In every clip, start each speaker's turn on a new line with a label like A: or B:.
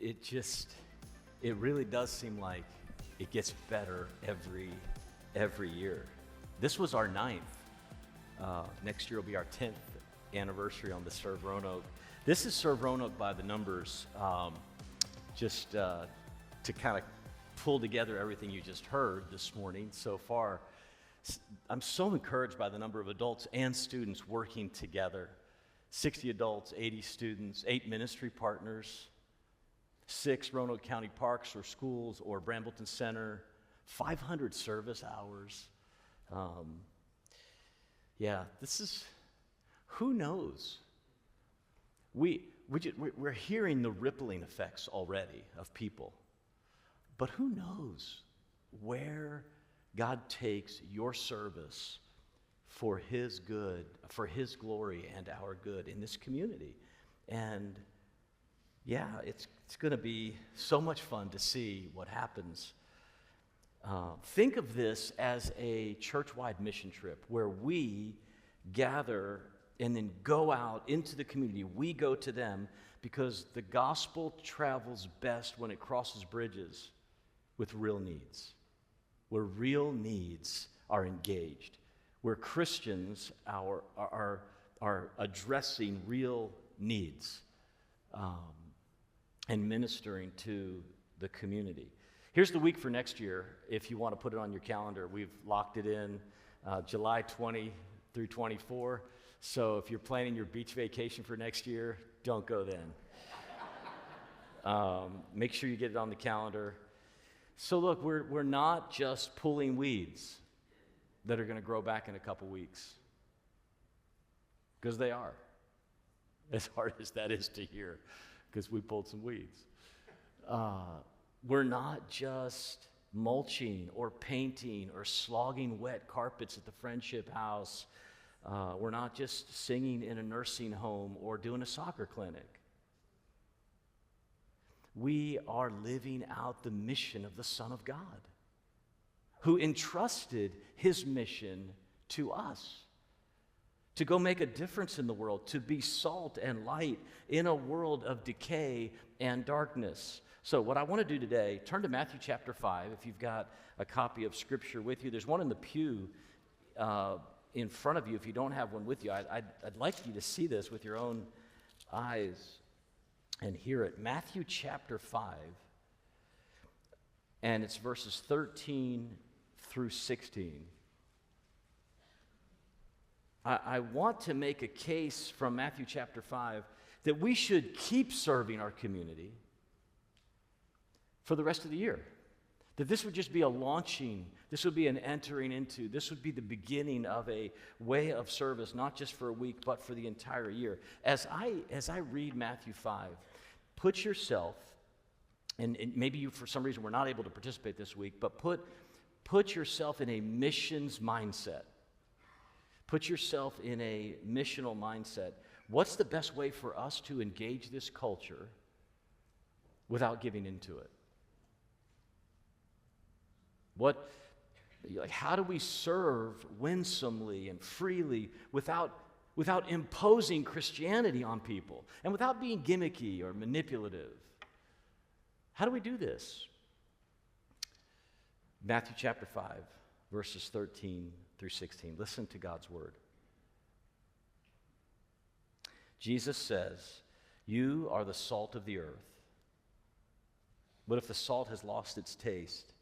A: it really does seem like it gets better every year. This was our 9th. Next year will be our 10th anniversary on the Serve Roanoke. This is Serve Roanoke by the numbers, to kind of pull together everything you just heard this morning so far. I'm so encouraged by the number of adults and students working together. 60 adults, 80 students, 8 ministry partners, 6 Roanoke County parks or schools or Brambleton Center, 500 service hours. This is, who knows? We're hearing the rippling effects already of people, but who knows where God takes your service for His good, for His glory and our good in this community. And it's going to be so much fun to see what happens. Think of this as a church-wide mission trip where we gather and then go out into the community. We go to them because the gospel travels best when it crosses bridges with real needs, where real needs are engaged, where Christians are addressing real needs and ministering to the community. Here's the week for next year. If you want to put it on your calendar, we've locked it in July 20 through 24. So if you're planning your beach vacation for next year, don't go then. Make sure you get it on the calendar. So look, we're not just pulling weeds that are going to grow back in a couple weeks, because they are, as hard as that is to hear, because we pulled some weeds. We're not just mulching or painting or slogging wet carpets at the Friendship House. We're not just singing in a nursing home or doing a soccer clinic. We are living out the mission of the Son of God, who entrusted His mission to us, to go make a difference in the world, to be salt and light in a world of decay and darkness. So what I want to do today, turn to Matthew chapter 5, if you've got a copy of Scripture with you. There's one in the pew in front of you if you don't have one with you. I'd like you to see this with your own eyes and hear it. Matthew chapter 5, and it's verses 13 through 16. I want to make a case from Matthew chapter 5 that we should keep serving our community for the rest of the year. That this would just be a launching, this would be an entering into, this would be the beginning of a way of service, not just for a week, but for the entire year. As I read Matthew 5, put yourself, and maybe you for some reason were not able to participate this week, but put yourself in a missions mindset. Put yourself in a missional mindset. What's the best way for us to engage this culture without giving into it? How do we serve winsomely and freely without imposing Christianity on people and without being gimmicky or manipulative? How do we do this? Matthew chapter 5, verses 13 through 16. Listen to God's word. Jesus says, "You are the salt of the earth. But if the salt has lost its taste,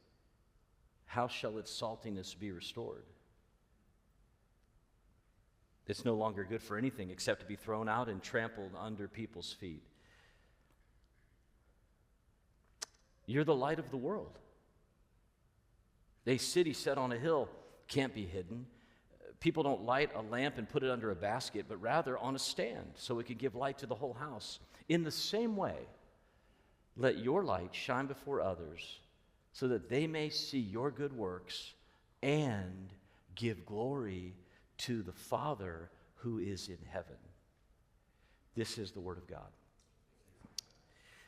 A: how shall its saltiness be restored? It's no longer good for anything except to be thrown out and trampled under people's feet. You're the light of the world. A city set on a hill can't be hidden. People don't light a lamp and put it under a basket, but rather on a stand so it can give light to the whole house. In the same way, let your light shine before others so that they may see your good works and give glory to the Father who is in heaven." This is the word of God.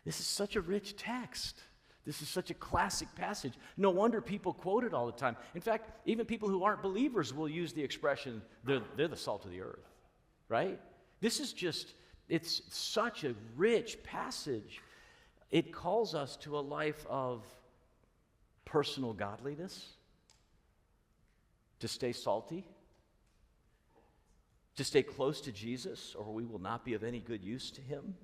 A: This is such a rich text. This is such a classic passage. No wonder people quote it all the time. In fact, even people who aren't believers will use the expression, they're the salt of the earth, right? This is just, it's such a rich passage. It calls us to a life of personal godliness, to stay salty, to stay close to Jesus, or we will not be of any good use to him.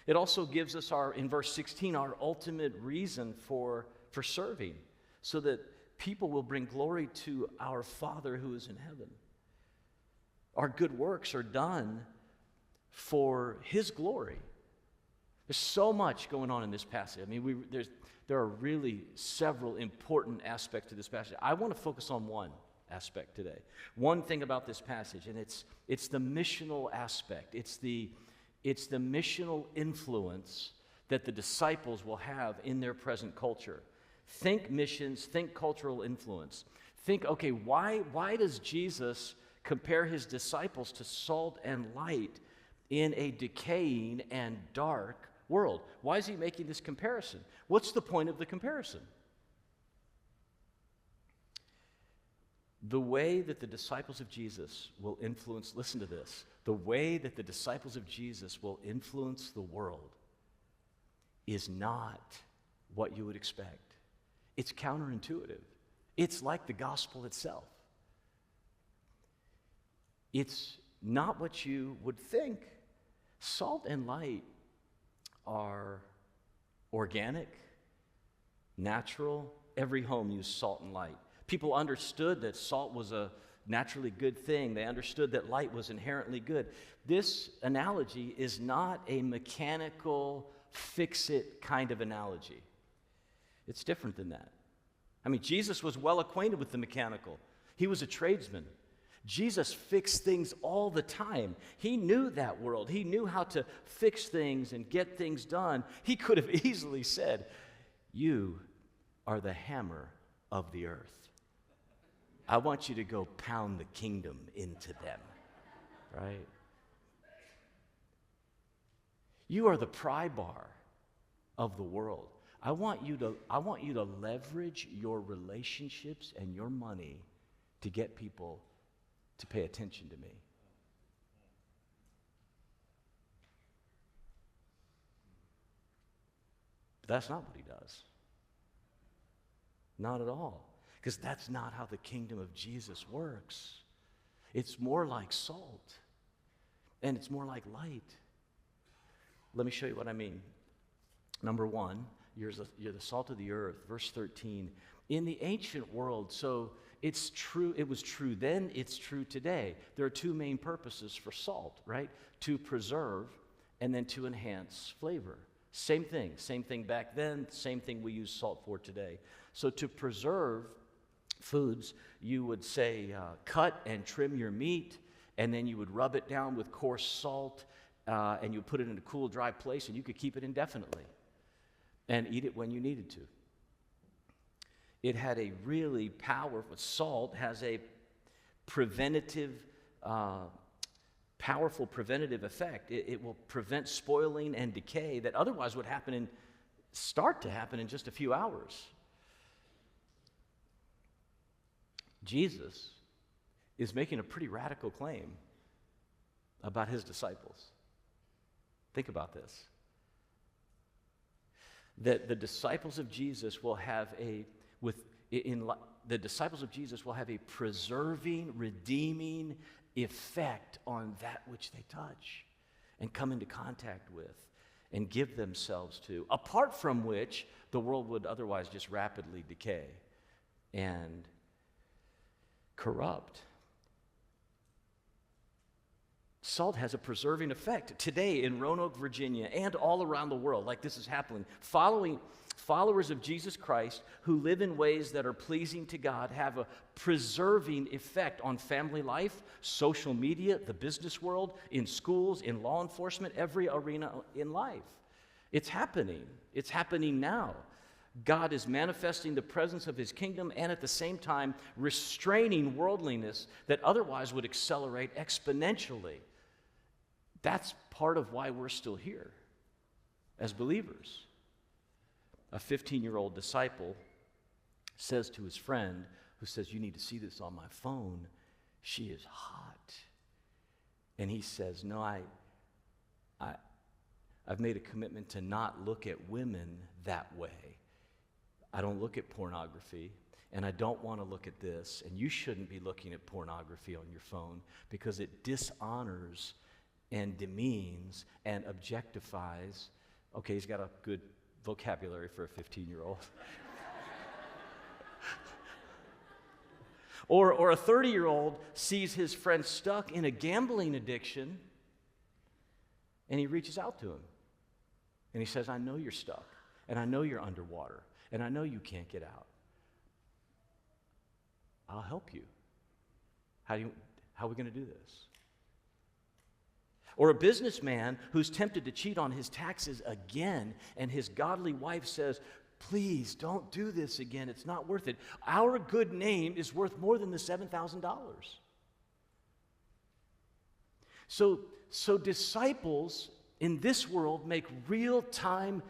A: It also gives us in verse 16, our ultimate reason for serving, so that people will bring glory to our Father who is in heaven. Our good works are done for his glory. There's so much going on in this passage. I mean, there are really several important aspects to this passage. I want to focus on one aspect today. One thing about this passage, and it's the missional aspect. It's the missional influence that the disciples will have in their present culture. Think missions, think cultural influence. Think, okay, why does Jesus compare his disciples to salt and light in a decaying and dark world? Why is he making this comparison? What's the point of the comparison? The way that the disciples of Jesus will influence, listen to this, the way that the disciples of Jesus will influence the world is not what you would expect. It's counterintuitive. It's like the gospel itself. It's not what you would think. Salt and light are organic, natural. Every home used salt and light. People understood that salt was a naturally good thing. They understood that light was inherently good. This analogy is not a mechanical, fix-it kind of analogy. It's different than that. I mean, Jesus was well acquainted with the mechanical. He was a tradesman. Jesus fixed things all the time. He knew that world. He knew how to fix things and get things done. He could have easily said, "You are the hammer of the earth. I want you to go pound the kingdom into them," right? "You are the pry bar of the world. I want you to leverage your relationships and your money to get people to pay attention to me." But that's not what he does. Not at all. Because that's not how the kingdom of Jesus works. It's more like salt, and it's more like light. Let me show you what I mean. Number one, you're the salt of the earth. Verse 13. In the ancient world, so it's true, it was true then, it's true today. There are two main purposes for salt, right? To preserve and then to enhance flavor. Same thing back then, same thing we use salt for today. So to preserve foods, you would say cut and trim your meat, and then you would rub it down with coarse salt, and you would put it in a cool, dry place, and you could keep it indefinitely and eat it when you needed to. It had a really powerful, salt has a powerful preventative effect. It will prevent spoiling and decay that otherwise would start to happen in just a few hours. Jesus is making a pretty radical claim about his disciples. Think about this. That the disciples of Jesus will have a preserving, redeeming effect on that which they touch and come into contact with and give themselves to, apart from which the world would otherwise just rapidly decay and corrupt. Salt has a preserving effect. Today in Roanoke, Virginia, and all around the world, like this is happening, followers of Jesus Christ who live in ways that are pleasing to God have a preserving effect on family life, social media, the business world, in schools, in law enforcement, every arena in life. It's happening. It's happening now. God is manifesting the presence of his kingdom and at the same time restraining worldliness that otherwise would accelerate exponentially. That's part of why we're still here as believers. A 15-year-old disciple says to his friend, who says, "You need to see this on my phone. She is hot." And he says, "No, I've made a commitment to not look at women that way. I don't look at pornography, and I don't want to look at this. And you shouldn't be looking at pornography on your phone because it dishonors and demeans and objectifies. Okay, he's got a good vocabulary for a 15-year-old. Or a 30-year-old sees his friend stuck in a gambling addiction, and he reaches out to him. And he says, I know you're stuck, and I know you're underwater, and I know you can't get out. I'll help you. How are we going to do this? Or a businessman who's tempted to cheat on his taxes again, and his godly wife says, please don't do this again. It's not worth it. Our good name is worth more than the $7,000. So disciples in this world make real-time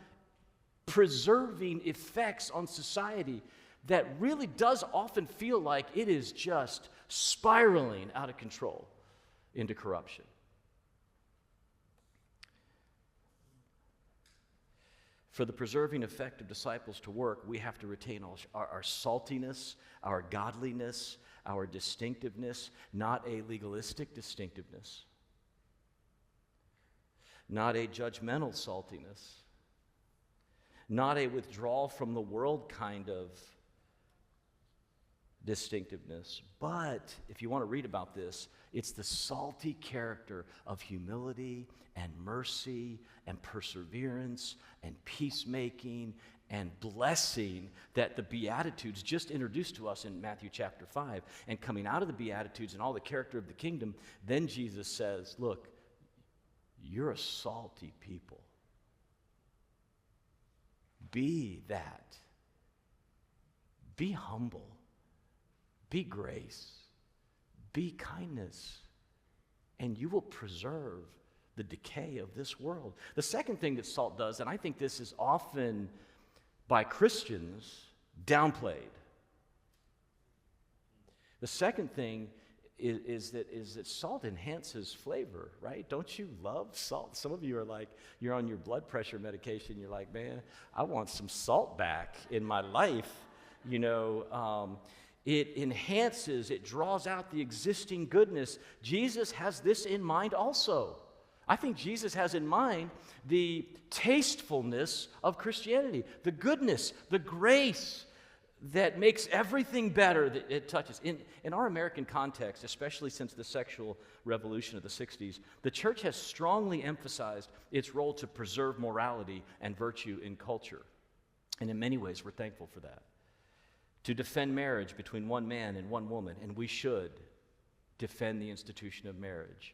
A: preserving effects on society that really does often feel like it is just spiraling out of control into corruption. For the preserving effect of disciples to work, we have to retain our saltiness, our godliness, our distinctiveness, not a legalistic distinctiveness, not a judgmental saltiness, not a withdrawal from the world kind of distinctiveness. But if you want to read about this, it's the salty character of humility and mercy and perseverance and peacemaking and blessing that the Beatitudes just introduced to us in Matthew chapter 5. And coming out of the Beatitudes and all the character of the kingdom, then Jesus says, look, you're a salty people. Be that. Be humble. Be grace. Be kindness. And you will preserve the decay of this world. The second thing that salt does, and I think this is often by Christians downplayed. The second thing is that salt enhances flavor, right? Don't you love salt? Some of you are like, you're on your blood pressure medication. You're like, man, I want some salt back in my life. You know, it enhances, it draws out the existing goodness. Jesus has this in mind also. I think Jesus has in mind the tastefulness of Christianity, the goodness, the grace that makes everything better that it touches. In our American context, especially since the sexual revolution of the 60s, the church has strongly emphasized its role to preserve morality and virtue in culture. And in many ways, we're thankful for that. To defend marriage between one man and one woman, and we should defend the institution of marriage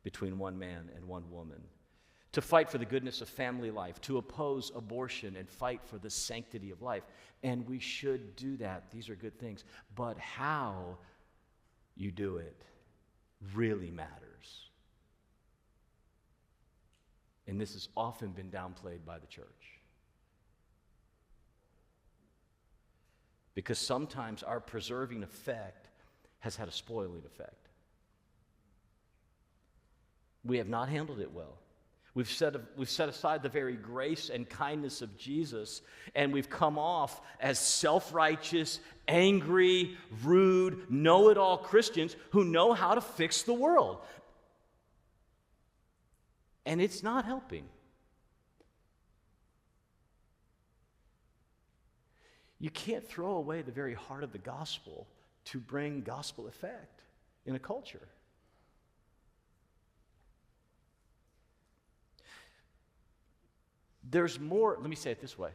A: between one man and one woman. To fight for the goodness of family life, to oppose abortion and fight for the sanctity of life. And we should do that. These are good things. But how you do it really matters. And this has often been downplayed by the church. Because sometimes our preserving effect has had a spoiling effect. We have not handled it well. We've set aside the very grace and kindness of Jesus, and we've come off as self-righteous, angry, rude, know-it-all Christians who know how to fix the world. And it's not helping. You can't throw away the very heart of the gospel to bring gospel effect in a culture. There's more, let me say it this way.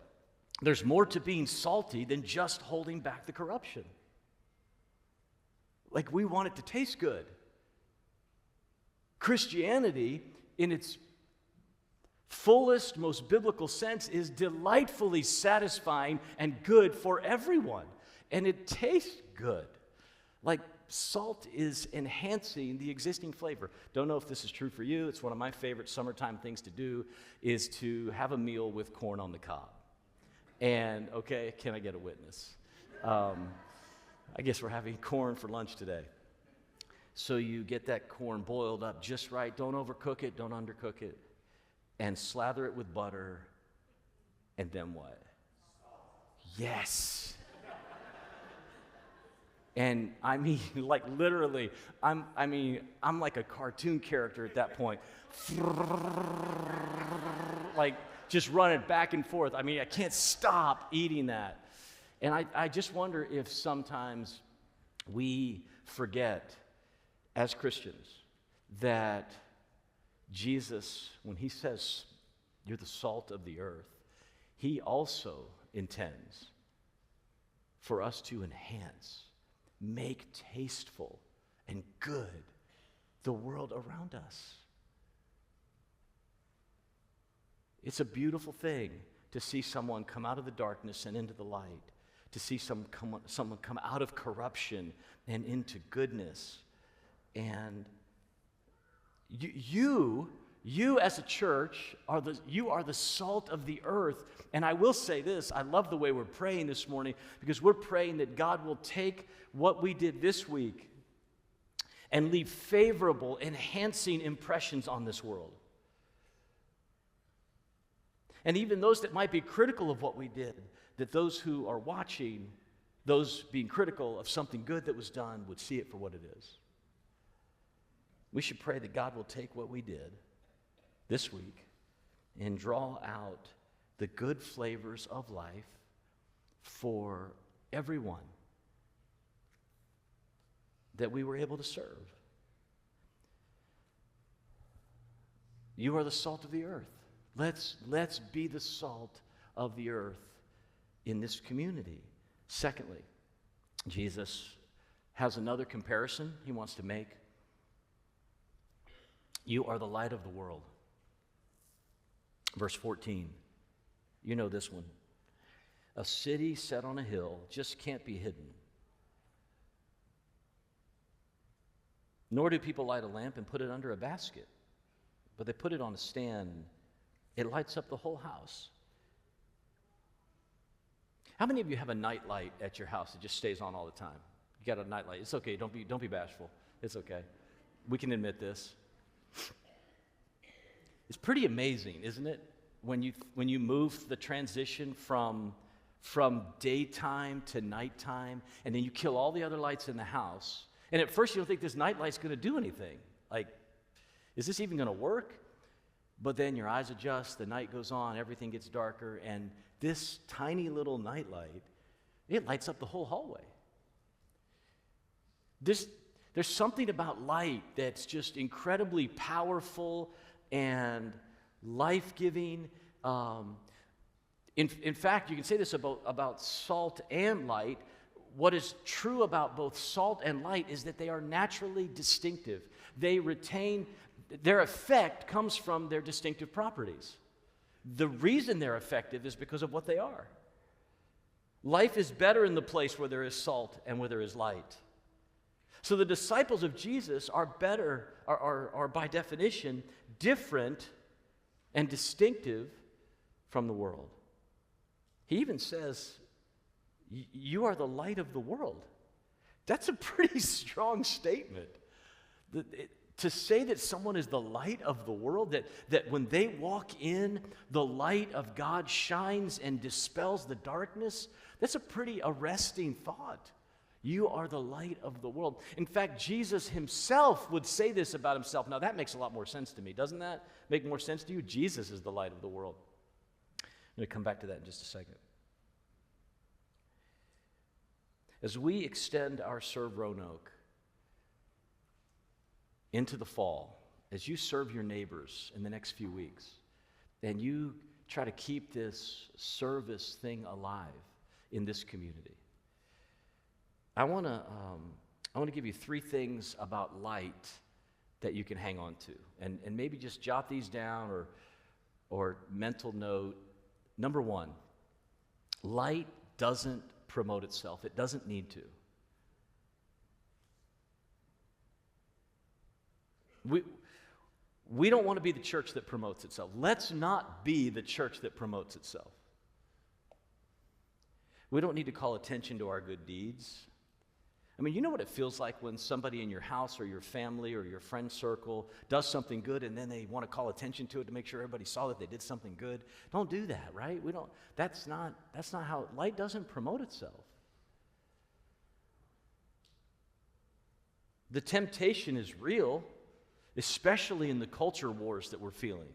A: There's more to being salty than just holding back the corruption. Like, we want it to taste good. Christianity, in its fullest, most biblical sense, is delightfully satisfying and good for everyone. And it tastes good. Like, salt is enhancing the existing flavor. Don't know if this is true for you. It's one of my favorite summertime things to do is to have a meal with corn on the cob. And, okay, can I get a witness? I guess we're having corn for lunch today. So you get that corn boiled up just right. Don't overcook it. Don't undercook it. and slather it with butter, and then what? Yes. And I mean, like literally, I'm like a cartoon character at that point. Like just running back and forth. I mean, I can't stop eating that. And I just wonder if sometimes we forget as Christians that Jesus, when he says you're the salt of the earth, he also intends for us to enhance, make tasteful and good the world around us. It's a beautiful thing to see someone come out of the darkness and into the light, to see someone come out of corruption and into goodness. And you as a church are the salt of the earth. And I will say this, I love the way we're praying this morning, because we're praying that God will take what we did this week and leave favorable, enhancing impressions on this world. And even those that might be critical of what we did, that those who are watching, those being critical of something good that was done, would see it for what it is. We should pray that God will take what we did this week and draw out the good flavors of life for everyone that we were able to serve. You are the salt of the earth. Let's be the salt of the earth in this community. Secondly, Jesus has another comparison he wants to make. You are the light of the world. Verse 14, you know this one. A city set on a hill just can't be hidden. Nor do people light a lamp and put it under a basket, but they put it on a stand. It lights up the whole house. How many of you have a night light at your house that just stays on all the time? You got a night light. It's okay. Don't be bashful. It's okay. We can admit this. It's pretty amazing, isn't it? When you move the transition from daytime to nighttime, and then you kill all the other lights in the house, and at first you don't think this night light's going to do anything. Like, is this even going to work? But then your eyes adjust, the night goes on, everything gets darker, and this tiny little night light, it lights up the whole hallway. There's something about light that's just incredibly powerful and life-giving. In fact, you can say this about salt and light. What is true about both salt and light is that they are naturally distinctive. They retain, their effect comes from their distinctive properties. The reason they're effective is because of what they are. Life is better in the place where there is salt and where there is light. So the disciples of Jesus are by definition different and distinctive from the world. He even says, you are the light of the world. That's a pretty strong statement. To say that someone is the light of the world, that when they walk in, the light of God shines and dispels the darkness, that's a pretty arresting thought. You are the light of the world. In fact, Jesus himself would say this about himself. Now, that makes a lot more sense to me. Doesn't that make more sense to you? Jesus is the light of the world. I'm going to come back to that in just a second. As we extend our Serve Roanoke into the fall, as you serve your neighbors in the next few weeks, and you try to keep this service thing alive in this community, I want to give you 3 things about light that you can hang on to, and maybe just jot these down or mental note. Number 1, light doesn't promote itself. It doesn't need to. We don't want to be the church that promotes itself. Let's not be the church that promotes itself. We don't need to call attention to our good deeds. I mean, you know what it feels like when somebody in your house or your family or your friend circle does something good and then they want to call attention to it to make sure everybody saw that they did something good. Don't do that, right? That's not how, light doesn't promote itself. The temptation is real, especially in the culture wars that we're feeling.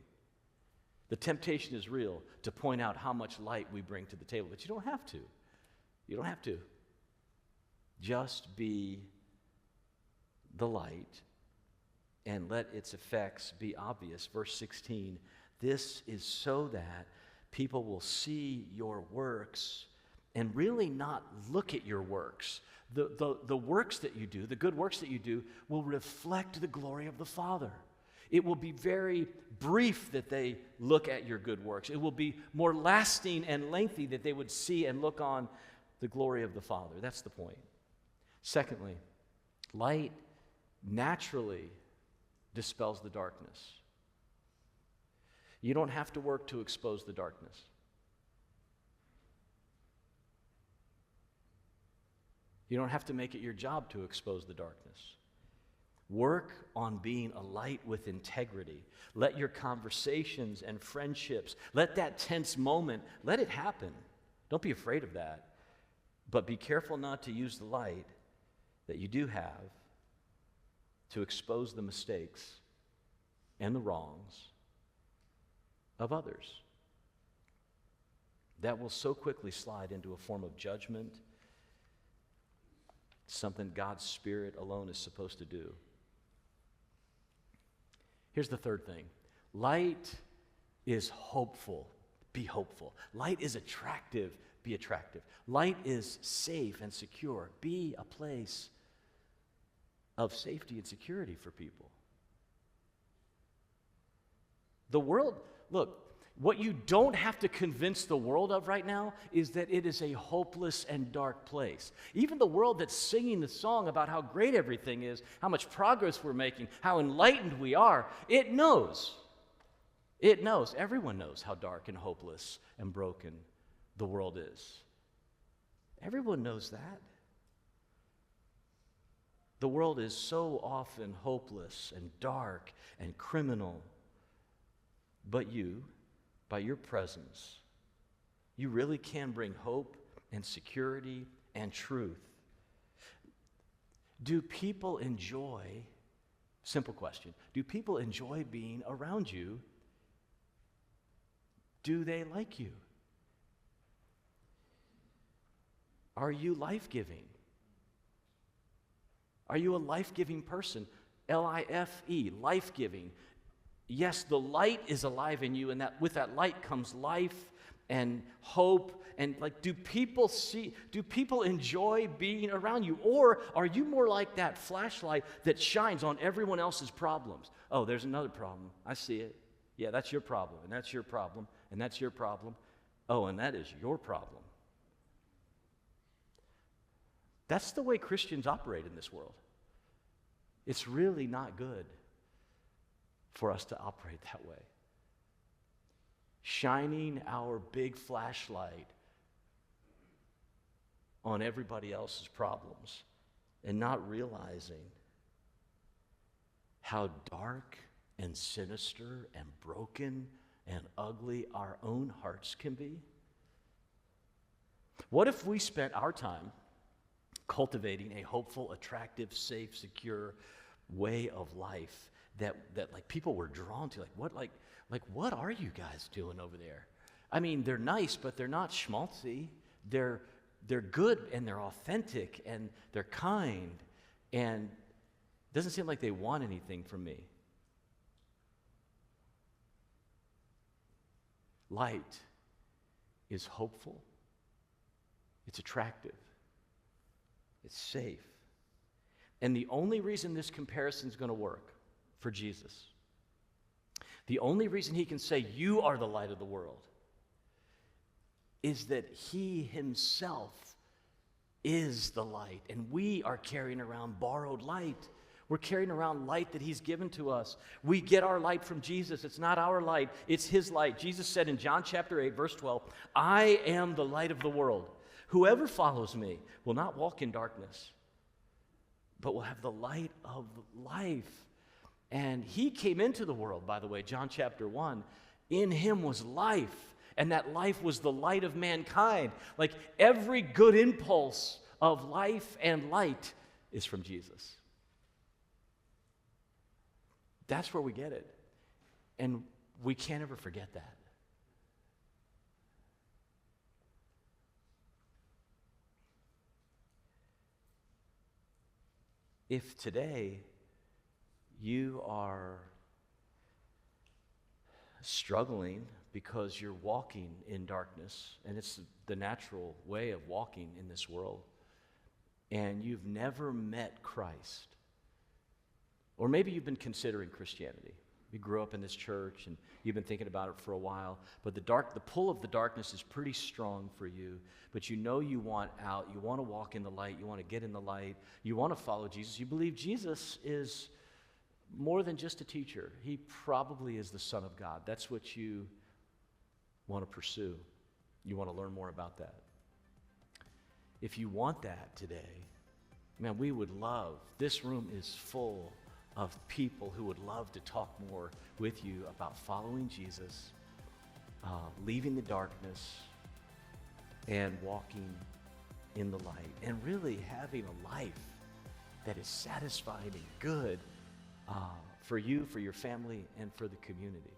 A: The temptation is real to point out how much light we bring to the table, but you don't have to. You don't have to. Just be the light and let its effects be obvious. Verse 16, this is so that people will see your works and really not look at your works. The works that you do, the good works that you do, will reflect the glory of the Father. It will be very brief that they look at your good works. It will be more lasting and lengthy that they would see and look on the glory of the Father. That's the point. Secondly, light naturally dispels the darkness. You don't have to work to expose the darkness. You don't have to make it your job to expose the darkness. Work on being a light with integrity. Let your conversations and friendships, let that tense moment, let it happen. Don't be afraid of that. But be careful not to use the light that you do have to expose the mistakes and the wrongs of others. That will so quickly slide into a form of judgment, something God's Spirit alone is supposed to do. Here's the third thing. Light is hopeful. Be hopeful. Light is attractive. Be attractive. Light is safe and secure. Be a place of safety and security for people. The world, look, what you don't have to convince the world of right now is that it is a hopeless and dark place. Even the world that's singing the song about how great everything is, how much progress we're making, how enlightened we are, it knows. It knows. Everyone knows how dark and hopeless and broken the world is. Everyone knows that. The world is so often hopeless and dark and criminal. But you, by your presence, you really can bring hope and security and truth. Do people enjoy, simple question, do people enjoy being around you? Do they like you? Are you life-giving? Are you a life-giving person? L-I-F-E, life-giving. Yes, the light is alive in you, and that with that light comes life and hope. And do people enjoy being around you? Or are you more like that flashlight that shines on everyone else's problems? Oh, there's another problem. I see it. Yeah, that's your problem, and that's your problem, and that's your problem. Oh, and that is your problem. That's the way Christians operate in this world. It's really not good for us to operate that way. Shining our big flashlight on everybody else's problems and not realizing how dark and sinister and broken and ugly our own hearts can be. What if we spent our time cultivating a hopeful, attractive, safe, secure way of life that people were drawn to? What are you guys doing over there? I mean, they're nice, but they're not schmaltzy. They're good and they're authentic and they're kind, and it doesn't seem like they want anything from me. Light is hopeful. It's attractive. It's safe. And the only reason this comparison is going to work for Jesus, the only reason he can say, you are the light of the world, is that he himself is the light. And we are carrying around borrowed light. We're carrying around light that he's given to us. We get our light from Jesus. It's not our light, it's his light. Jesus said in John chapter 8, verse 12, I am the light of the world. Whoever follows me will not walk in darkness, but will have the light of life. And he came into the world, by the way, John chapter 1. In him was life, and that life was the light of mankind. Like every good impulse of life and light is from Jesus. That's where we get it. And we can't ever forget that. If today you are struggling because you're walking in darkness, and it's the natural way of walking in this world, and you've never met Christ, or maybe you've been considering Christianity. You grew up in this church and you've been thinking about it for a while, but the pull of the darkness is pretty strong for you, but you know you want out, you want to walk in the light, you want to get in the light, you want to follow Jesus. You believe Jesus is more than just a teacher. He probably is the Son of God. That's what you want to pursue. You want to learn more about that. If you want that today, man, we would love, this room is full of people who would love to talk more with you about following Jesus, leaving the darkness, and walking in the light, and really having a life that is satisfying and good for you, for your family, and for the community.